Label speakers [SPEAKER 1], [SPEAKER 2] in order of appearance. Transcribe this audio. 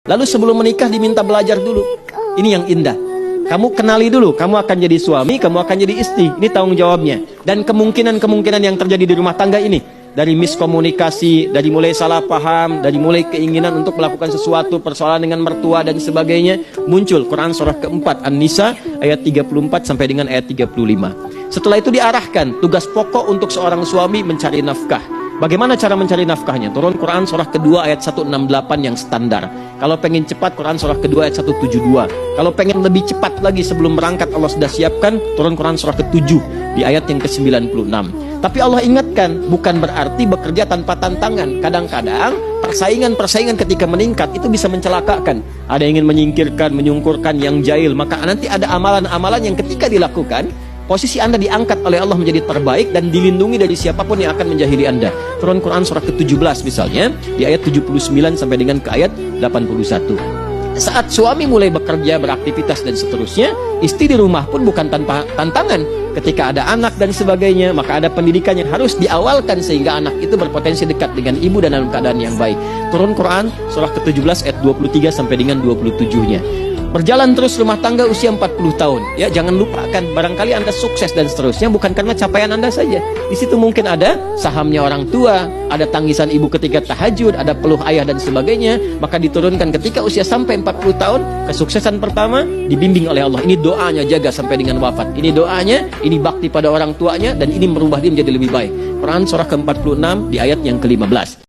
[SPEAKER 1] Lalu sebelum menikah diminta belajar dulu. Ini yang indah. Kamu kenali dulu, kamu akan jadi suami, kamu akan jadi istri. Ini tanggung jawabnya. Dan kemungkinan-kemungkinan yang terjadi di rumah tangga ini. Dari miskomunikasi, dari mulai salah paham, dari mulai keinginan untuk melakukan sesuatu, persoalan dengan mertua dan sebagainya. Muncul Quran surah keempat An-Nisa ayat 34 sampai dengan ayat 35. Setelah itu diarahkan, tugas pokok untuk seorang suami mencari nafkah. Bagaimana cara mencari nafkahnya? Turun Quran surah kedua ayat 168 yang standar. Kalau pengen cepat, Quran surah kedua ayat 172. Kalau pengen lebih cepat lagi sebelum berangkat, Allah sudah siapkan, turun Quran surah ke-7 di ayat yang ke-96. Tapi Allah ingatkan, bukan berarti bekerja tanpa tantangan. Kadang-kadang persaingan ketika meningkat itu bisa mencelakakan. Ada yang ingin menyingkirkan, menyungkurkan yang jahil. Maka nanti ada amalan-amalan yang ketika dilakukan, posisi Anda diangkat oleh Allah menjadi terbaik dan dilindungi dari siapapun yang akan menjahili Anda. Turun Quran surah ke-17 misalnya, di ayat 79 sampai dengan ke ayat 81. Saat suami mulai bekerja, beraktivitas dan seterusnya, istri di rumah pun bukan tanpa tantangan. Ketika ada anak dan sebagainya, maka ada pendidikan yang harus diawalkan sehingga anak itu berpotensi dekat dengan ibu dan dalam keadaan yang baik. Turun Quran surah ke-17 ayat 23 sampai dengan 27-nya. Berjalan terus rumah tangga usia 40 tahun. Ya, jangan lupakan, barangkali Anda sukses dan seterusnya bukan karena capaian Anda saja. Di situ mungkin ada sahamnya orang tua, ada tangisan ibu ketika tahajud, ada peluh ayah dan sebagainya. Maka diturunkan ketika usia sampai 40 tahun, kesuksesan pertama dibimbing oleh Allah. Ini doanya jaga sampai dengan wafat. Ini doanya, ini bakti pada orang tuanya, dan ini merubah dia menjadi lebih baik. Quran surah ke-46 di ayat yang ke-15.